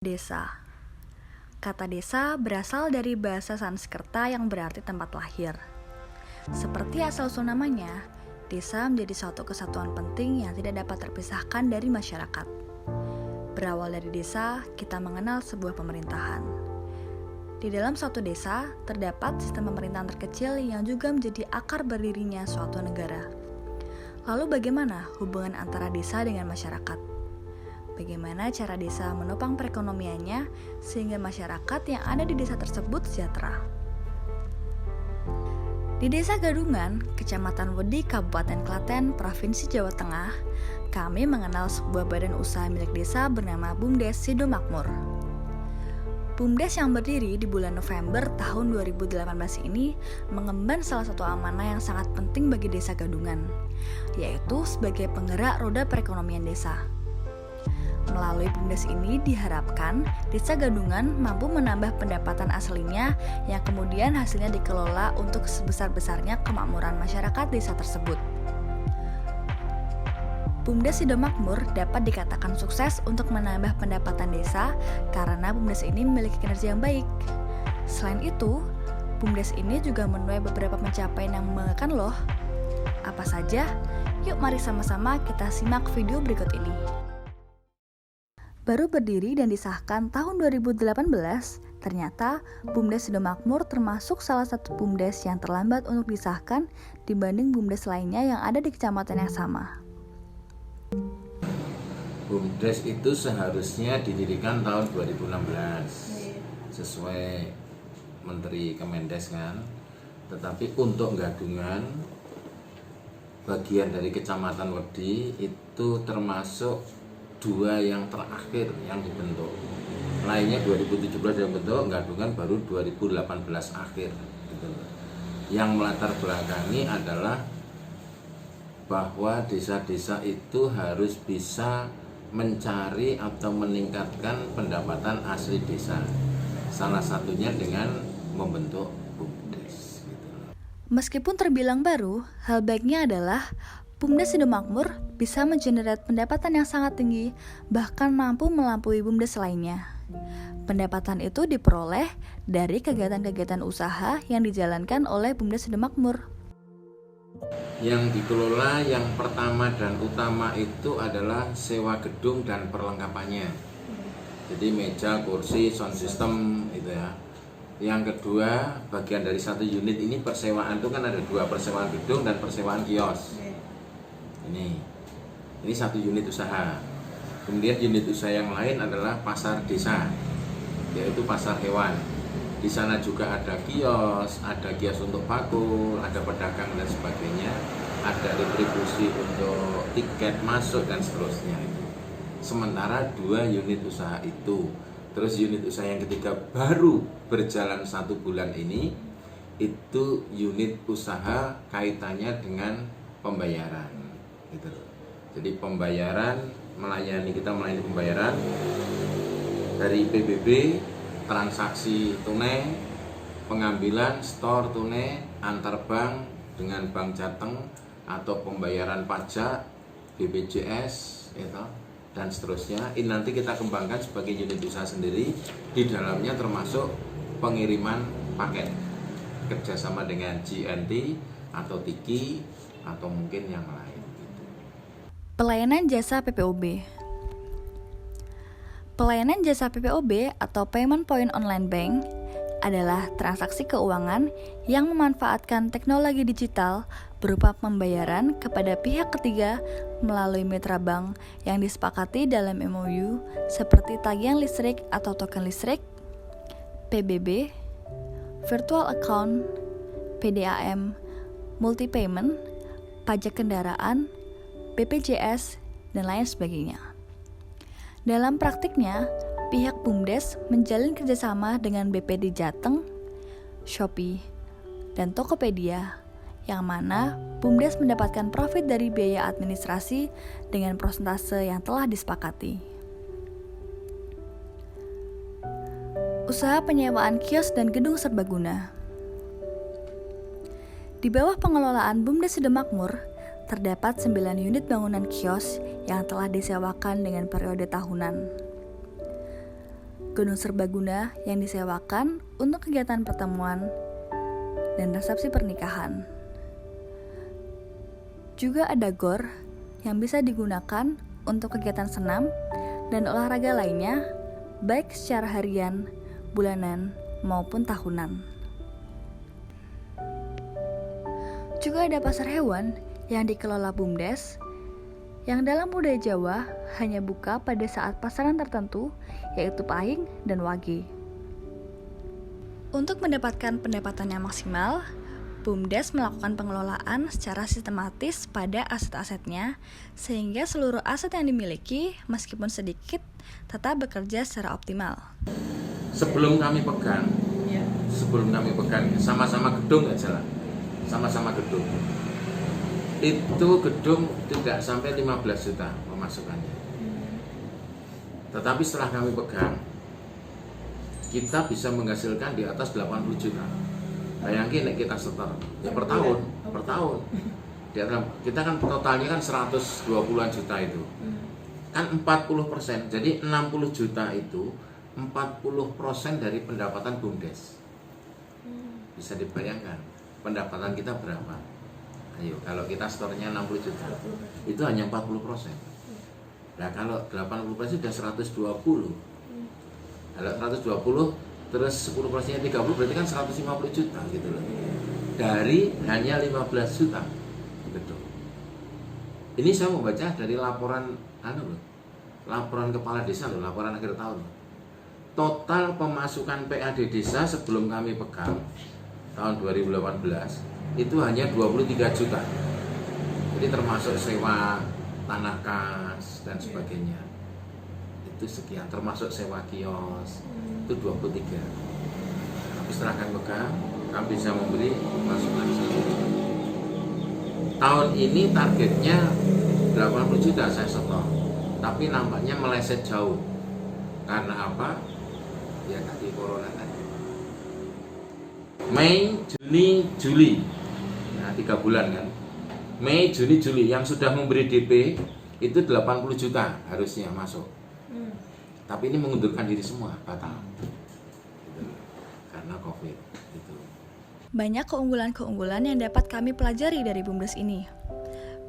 Desa. Kata desa berasal dari bahasa Sanskerta yang berarti tempat lahir. Seperti asal-usul namanya, desa menjadi suatu kesatuan penting yang tidak dapat terpisahkan dari masyarakat. Berawal dari desa, kita mengenal sebuah pemerintahan. Di dalam suatu desa, terdapat sistem pemerintahan terkecil yang juga menjadi akar berdirinya suatu negara. Lalu bagaimana hubungan antara desa dengan masyarakat? Bagaimana cara desa menopang perekonomiannya sehingga masyarakat yang ada di desa tersebut sejahtera. Di Desa Gadungan, Kecamatan Wedi, Kabupaten Klaten, Provinsi Jawa Tengah, kami mengenal sebuah badan usaha milik desa bernama BUMDes Sido Makmur. BUMDes yang berdiri di bulan November tahun 2018 ini mengemban salah satu amanah yang sangat penting bagi Desa Gadungan, yaitu sebagai penggerak roda perekonomian desa. Melalui BUMDes ini diharapkan Desa Gadungan mampu menambah pendapatan aslinya yang kemudian hasilnya dikelola untuk sebesar-besarnya kemakmuran masyarakat desa tersebut. BUMDes Sido Makmur dapat dikatakan sukses untuk menambah pendapatan desa karena BUMDes ini memiliki kinerja yang baik. Selain itu, BUMDes ini juga menuai beberapa pencapaian yang membanggakan loh. Apa saja? Yuk mari sama-sama kita simak video berikut ini. Baru berdiri dan disahkan tahun 2018, ternyata BUMDes Sido Makmur termasuk salah satu BUMDes yang terlambat untuk disahkan dibanding BUMDes lainnya yang ada di kecamatan yang sama. BUMDes itu seharusnya didirikan tahun 2016 sesuai Menteri Kemendes kan. Tetapi untuk Gadungan, bagian dari Kecamatan Wedi itu termasuk dua yang terakhir yang dibentuk. Lainnya 2017 yang bentuk, Gadungan baru 2018 akhir gitu. Yang melatar belakangi adalah bahwa desa-desa itu harus bisa mencari atau meningkatkan pendapatan asli desa. Salah satunya dengan membentuk BUMDes gitu. Meskipun terbilang baru, hal baiknya adalah BUMDes Sido Makmur bisa mengenerate pendapatan yang sangat tinggi, bahkan mampu melampaui BUMDes lainnya. Pendapatan itu diperoleh dari kegiatan-kegiatan usaha yang dijalankan oleh BUMDes Sido Makmur. Yang dikelola yang pertama dan utama itu adalah sewa gedung dan perlengkapannya. Jadi meja, kursi, sound system itu ya. Yang kedua, bagian dari satu unit ini persewaan itu kan ada dua, persewaan gedung dan persewaan kios. Ini satu unit usaha. Kemudian unit usaha yang lain adalah pasar desa, yaitu pasar hewan. Di sana juga ada kios untuk bakul, ada pedagang dan sebagainya, ada distribusi untuk tiket masuk dan seterusnya. Sementara dua unit usaha itu, terus unit usaha yang ketiga baru berjalan 1 bulan ini, itu unit usaha kaitannya dengan pembayaran. Gitu. Jadi kita melayani pembayaran dari PBB, transaksi tunai, pengambilan store tunai antar bank dengan bank Jateng, atau pembayaran pajak, BPJS gitu, dan seterusnya. Ini nanti kita kembangkan sebagai unit usaha sendiri. Di dalamnya termasuk pengiriman paket kerjasama dengan GNT atau Tiki atau mungkin yang lain. Pelayanan jasa PPOB. Pelayanan jasa PPOB atau Payment Point Online Bank adalah transaksi keuangan yang memanfaatkan teknologi digital berupa pembayaran kepada pihak ketiga melalui mitra bank yang disepakati dalam MOU seperti tagihan listrik atau token listrik, PBB, virtual account, PDAM, multi payment, pajak kendaraan, BPJS, dan lain sebagainya. Dalam praktiknya, pihak BUMDes menjalin kerjasama dengan BPD Jateng, Shopee, dan Tokopedia, yang mana BUMDes mendapatkan profit dari biaya administrasi dengan persentase yang telah disepakati. Usaha penyewaan kios dan gedung serbaguna. Di bawah pengelolaan BUMDes Sido Makmur, terdapat 9 unit bangunan kios yang telah disewakan dengan periode tahunan. gedung serbaguna yang disewakan untuk kegiatan pertemuan dan resepsi pernikahan. Juga ada gor yang bisa digunakan untuk kegiatan senam dan olahraga lainnya, baik secara harian, bulanan, maupun tahunan. Juga ada pasar hewan yang dikelola BUMDes, yang dalam budaya Jawa hanya buka pada saat pasaran tertentu, yaitu Pahing dan Wage. Untuk mendapatkan pendapatan yang maksimal, BUMDes melakukan pengelolaan secara sistematis pada aset-asetnya, sehingga seluruh aset yang dimiliki, meskipun sedikit, tetap bekerja secara optimal. Sebelum kami pegang, sama-sama gedung nggak jalan, sama-sama gedung. Itu gedung tidak sampai 15 juta pemasukannya. Tetapi setelah kami pegang, kita bisa menghasilkan di atas 80 juta. Bayangin kita setor ya per tahun. Kita kan totalnya kan 120-an juta itu. Kan 40%. Jadi 60 juta itu 40% dari pendapatan BUMDes. Bisa dibayangkan pendapatan kita berapa? Ayo, kalau kita store-nya 60 juta, itu hanya 40%. Nah, kalau 80% sudah 120. Kalau 120 terus 10%-nya 30 berarti kan 150 juta gitu loh. Dari hanya 15 juta. Gitu. Ini saya mau baca dari laporan laporan kepala desa loh, laporan akhir tahun. Total pemasukan PAD desa sebelum kami pegang tahun 2018 itu hanya 23 juta. Jadi termasuk sewa tanah kas dan sebagainya. Itu sekian, termasuk sewa kios itu 23. Tapi setelah kami pegang, kami bisa memberi masukan sendiri. Tahun ini targetnya 80 juta saya setor, tapi nampaknya meleset jauh. Karena apa? Ya tadi corona tadi. Mei, Juni, Juli, nah 3 bulan kan. Mei, Juni, Juli yang sudah memberi DP itu 80 juta harusnya masuk. Tapi ini mengundurkan diri semua, batal. Gitu. Karena COVID. Gitu. Banyak keunggulan-keunggulan yang dapat kami pelajari dari BUMDes ini.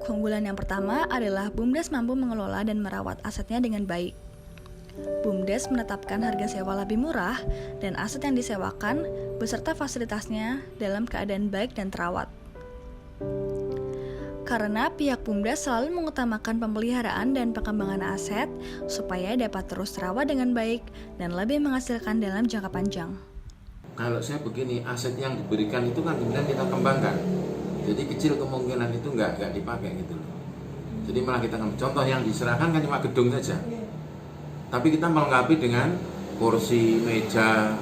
Keunggulan yang pertama adalah BUMDes mampu mengelola dan merawat asetnya dengan baik. BUMDes menetapkan harga sewa lebih murah dan aset yang disewakan beserta fasilitasnya dalam keadaan baik dan terawat. Karena pihak BUMDes selalu mengutamakan pemeliharaan dan pengembangan aset supaya dapat terus terawat dengan baik dan lebih menghasilkan dalam jangka panjang. Kalau saya begini, aset yang diberikan itu kan kemudian kita kembangkan. Jadi kecil kemungkinan itu nggak dipakai gitu loh. Jadi malah kita contoh yang diserahkan kan cuma gedung saja. Tapi kita melengkapi dengan kursi, meja,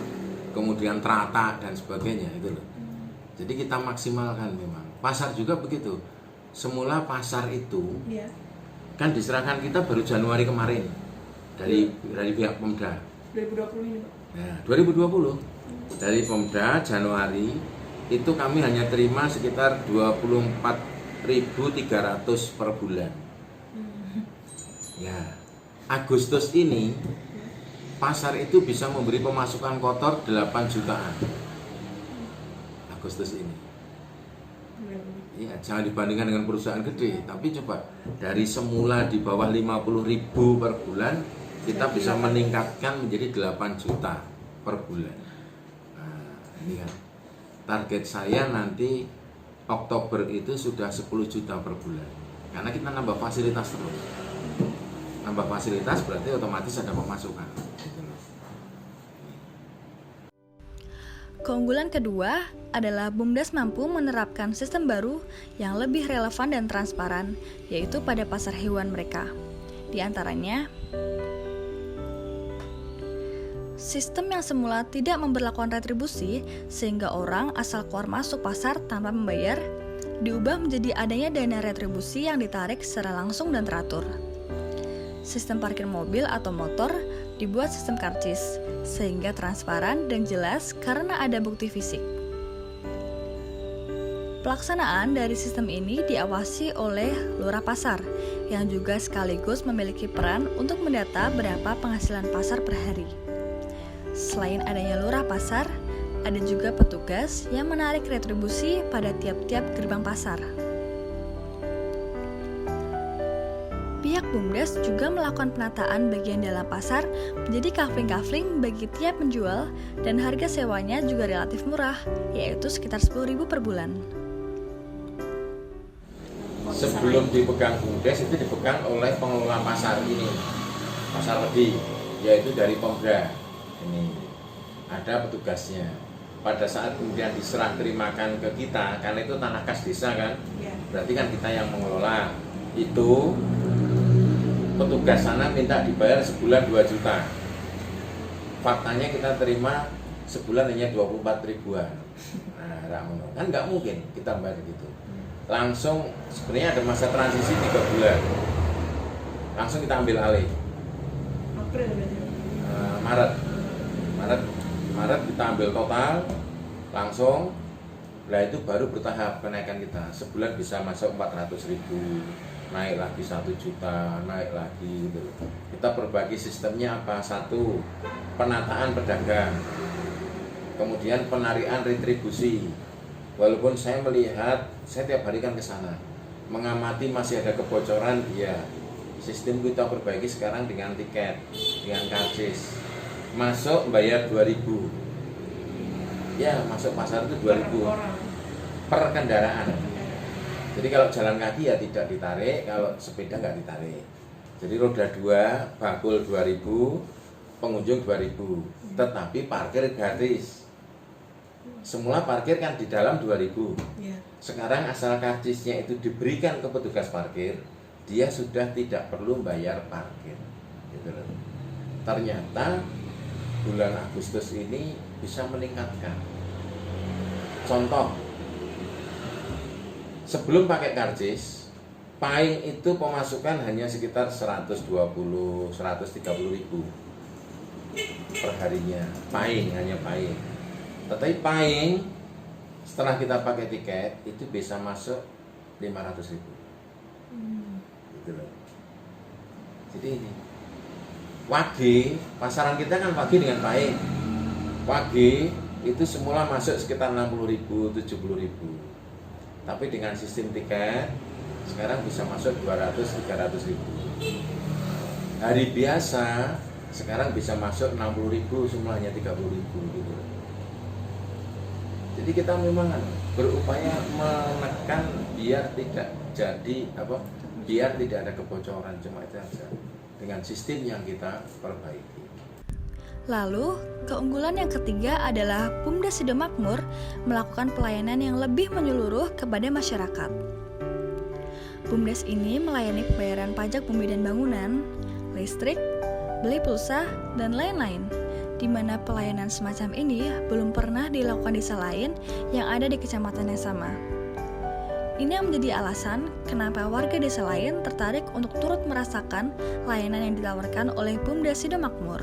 kemudian terata dan sebagainya itu loh. Jadi kita maksimalkan memang. Pasar juga begitu. Semula pasar itu kan diserahkan kita baru Januari kemarin dari pihak Pemda. 2020 ini, Pak. Nah, 2020 dari Pemda Januari itu kami hanya terima sekitar 24.300 per bulan. Ya, Agustus ini pasar itu bisa memberi pemasukan kotor 8 jutaan. Agustus ini. Ya, jangan dibandingkan dengan perusahaan gede, tapi coba dari semula di bawah 50.000 per bulan kita bisa meningkatkan menjadi 8 juta per bulan. Nah, ini kan target saya nanti Oktober itu sudah 10 juta per bulan. Karena kita nambah fasilitas terus. Nambah fasilitas berarti otomatis ada pemasukan. Keunggulan kedua adalah BUMDes mampu menerapkan sistem baru yang lebih relevan dan transparan, yaitu pada pasar hewan mereka. Di antaranya, sistem yang semula tidak memberlakukan retribusi sehingga orang asal keluar masuk pasar tanpa membayar, diubah menjadi adanya dana retribusi yang ditarik secara langsung dan teratur. Sistem parkir mobil atau motor dibuat sistem karcis, sehingga transparan dan jelas karena ada bukti fisik. Pelaksanaan dari sistem ini diawasi oleh lurah pasar, yang juga sekaligus memiliki peran untuk mendata berapa penghasilan pasar per hari. selain adanya lurah pasar, ada juga petugas yang menarik retribusi pada tiap-tiap gerbang pasar. Pihak BUMDes juga melakukan penataan bagian dalam pasar menjadi kafling-kafling bagi tiap penjual, dan harga sewanya juga relatif murah, yaitu sekitar 10.000 per bulan. Sebelum dipegang BUMDes itu dipegang oleh pengelola pasar ini, pasar Wedi, yaitu dari Pemda. Ini ada petugasnya. Pada saat kemudian diserah terimakan ke kita, karena itu tanah kas desa kan, berarti kan kita yang mengelola. Itu petugas sana minta dibayar sebulan 2 juta. Faktanya kita terima sebulan hanya 24 ribuan. Nah, kan nggak mungkin kita bayar gitu. Langsung sebenarnya ada masa transisi 3 bulan. Langsung kita ambil alih. April berarti. Maret kita ambil total langsung. Nah itu baru bertahap kenaikan kita. Sebulan bisa masuk 400.000, naik lagi 1 juta, naik lagi gitu. Kita perbaiki sistemnya apa? 1, penataan pedagang, kemudian penarikan retribusi. Walaupun saya melihat, saya tiap hari kan ke sana, mengamati masih ada kebocoran, ya sistem kita perbaiki sekarang dengan tiket, dengan karcis. Masuk bayar 2.000. Ya, masuk pasar itu 2.000 per kendaraan. Jadi kalau jalan kaki ya tidak ditarik, kalau sepeda nggak ditarik. Jadi roda 2, bakul 2.000, pengunjung 2.000. Tetapi parkir gratis. Semula parkir kan di dalam 2.000. Sekarang asal karcisnya itu diberikan ke petugas parkir, dia sudah tidak perlu bayar parkir. Gitu loh. Ternyata bulan Agustus ini bisa meningkatkan. Contoh, sebelum pakai karcis, Pahing itu pemasukan hanya sekitar 120-130 ribu per harinya. Pahing, hanya Pahing. Tetapi Pahing setelah kita pakai tiket itu bisa masuk 500 ribu. Gitu loh. Jadi ini Wage, pasaran kita kan Wage dengan Pahing. Wage itu semula masuk sekitar 60.000, 70.000. Tapi dengan sistem tiket sekarang bisa masuk 200-300.000. Hari biasa sekarang bisa masuk 60.000, semula hanya 30.000 gitu. Jadi kita memang berupaya menekan biar tidak jadi biar tidak ada kebocoran, cuma itu saja. Dengan sistem yang kita perbaiki. Lalu, keunggulan yang ketiga adalah BUMDes Sidomakmur melakukan pelayanan yang lebih menyeluruh kepada masyarakat. BUMDes ini melayani pembayaran pajak bumi dan bangunan, listrik, beli pulsa, dan lain-lain, di mana pelayanan semacam ini belum pernah dilakukan desa lain yang ada di kecamatan yang sama. Ini yang menjadi alasan kenapa warga desa lain tertarik untuk turut merasakan layanan yang ditawarkan oleh BUMDes Sidomakmur.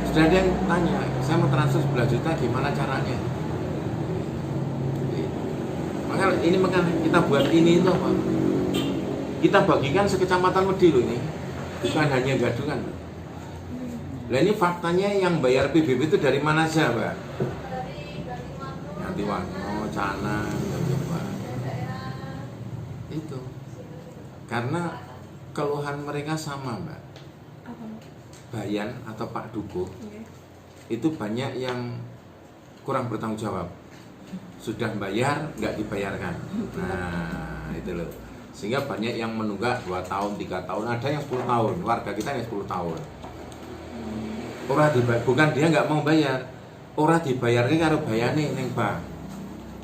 Sudah ada yang tanya, saya mau transfer 11 juta gimana caranya? Maka kita buat ini itu apa? Kita bagikan sekecamatan Wedi loh ini, bukan hanya Gadungan. Nah ini faktanya yang bayar PBB itu dari mana saja, Mbak? Ngatiwano, Canang, itu karena keluhan mereka sama, Mbak. Bayan atau Pak Dukuh itu banyak yang kurang bertanggung jawab, sudah bayar nggak dibayarkan. Nah itu loh, sehingga banyak yang menunggak 2 tahun, 3 tahun, ada yang 10 tahun. Warga kita yang 10 tahun. Bukan dia nggak mau bayar, orang dibayarnya karo bayane neng bank.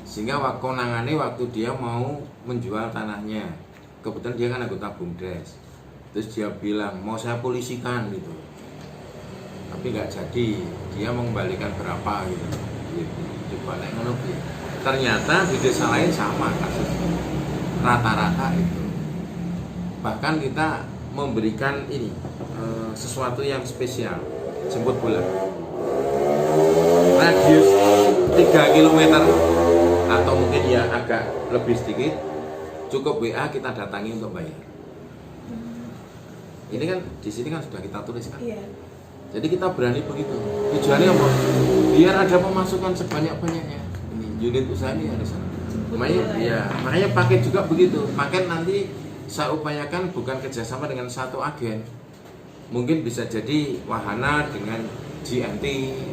Sehingga waktu dia mau menjual tanahnya, kebetulan dia kan anggota BUMDes, terus dia bilang mau saya polisikan gitu, tapi nggak jadi, dia mengembalikan berapa gitu. Coba naik ngono. Ternyata di desa lain sama kasusnya, rata-rata itu. Bahkan kita memberikan ini sesuatu yang spesial, jemput bola, radius 3 km atau mungkin ya agak lebih sedikit, cukup WA kita datangi untuk bayar. Ini kan di sini kan sudah kita tulis kan. Jadi kita berani begitu. Tujuannya apa? Biar ada pemasukan sebanyak-banyaknya. Ini unit usaha ini ada sana. Makanya paket juga begitu. Paket nanti saya upayakan bukan kerjasama dengan satu agen. Mungkin bisa jadi wahana dengan GNT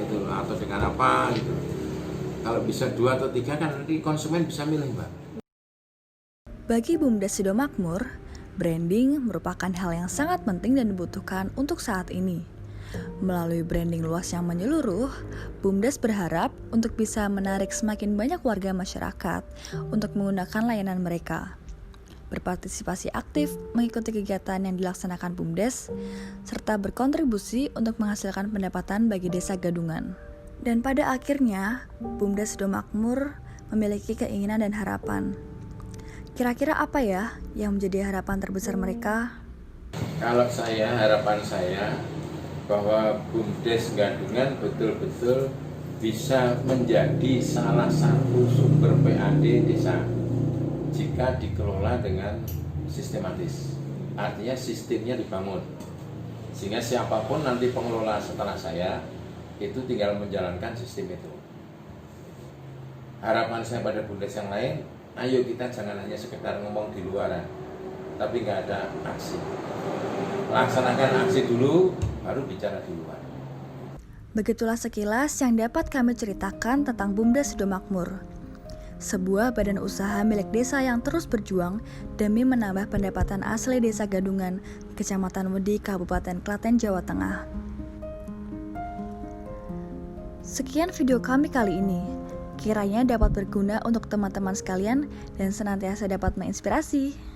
itu atau dengan apa gitu. Kalau bisa 2 atau 3 kan nanti konsumen bisa milih, Mbak. Bagi BUMDes Sidomakmur, branding merupakan hal yang sangat penting dan dibutuhkan untuk saat ini. Melalui branding luas yang menyeluruh, BUMDes berharap untuk bisa menarik semakin banyak warga masyarakat untuk menggunakan layanan mereka. Berpartisipasi aktif mengikuti kegiatan yang dilaksanakan BUMDes, serta berkontribusi untuk menghasilkan pendapatan bagi desa Gadungan. Dan pada akhirnya, BUMDes Sidomakmur memiliki keinginan dan harapan. Kira-kira apa ya yang menjadi harapan terbesar mereka? Kalau harapan saya bahwa BUMDes Gadungan betul-betul bisa menjadi salah satu sumber PAD desa jika dikelola dengan sistematis. Artinya sistemnya dibangun sehingga siapapun nanti pengelola setelah saya itu tinggal menjalankan sistem itu. Harapan saya pada BUMDes yang lain, ayo kita jangan hanya sekedar ngomong di luaran tapi nggak ada aksi. Laksanakan aksi dulu, baru bicara di luar. Begitulah sekilas yang dapat kami ceritakan tentang BUMDes Sidomakmur. Sebuah badan usaha milik desa yang terus berjuang demi menambah pendapatan asli desa Gadungan, Kecamatan Wedi, Kabupaten Klaten, Jawa Tengah. Sekian video kami kali ini. Kiranya dapat berguna untuk teman-teman sekalian dan senantiasa dapat menginspirasi.